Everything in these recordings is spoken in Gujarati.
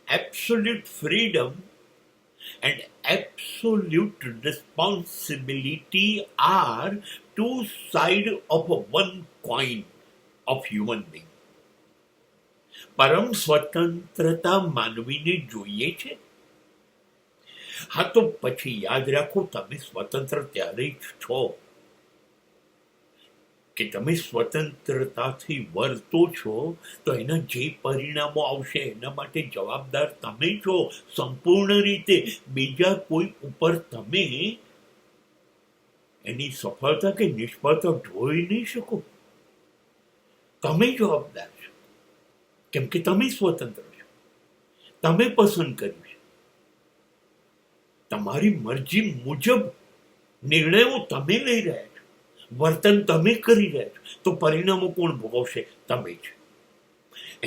absolute freedom and absolute responsibility are two sides of one coin of human being. પરમ સ્વતંત્રતા માનવીને જોઈએ છે. હા, તો પછી યાદ રાખો, તમે સ્વતંત્ર ત્યારે જ છો કે તમે સ્વતંત્રતાથી વર્તો છો, તો એના જે પરિણામો આવશે એના માટે જવાબદાર તમે છો સંપૂર્ણ રીતે. બીજા કોઈ ઉપર તમે એની સફળતા કે નિષ્ફળતા ઢોળી નહીં શકો. તમે જવાબદાર છો, કેમ કે તમે સ્વતંત્ર છો, તમે પસંદ કર્યું છે, તમારી મરજી મુજબ નિર્ણયો તમે લઈ રહ્યા છો, વર્તન તમે કરી રહ્યા છો, તો પરિણામો કોણ ભોગવશે? તમે જ.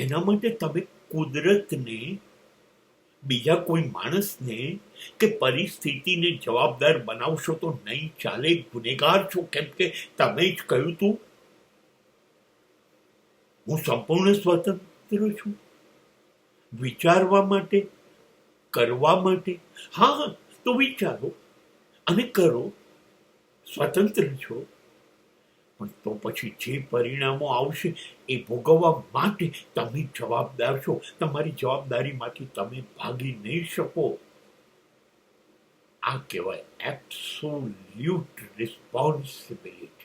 એના માટે તમે કુદરતને, બીજા કોઈ માણસને કે પરિસ્થિતિને જવાબદાર બનાવશો તો નહીં ચાલે. ગુનેગાર છો, કેમ કે તમે જ કહ્યું તું હું સંપૂર્ણ સ્વતંત્ર છું વિચારવા માટે, કરવા માટે. હા, તો વિચારો અને કરો, સ્વતંત્ર છો, પણ તો પછી જે પરિણામો આવશે એ ભોગવવા માટે તમે જવાબદાર છો. તમારી જવાબદારીમાંથી તમે ભાગી નહીં શકો. આ કહેવાય એબ્સોલ્યુટ રિસ્પોન્સિબિલિટી.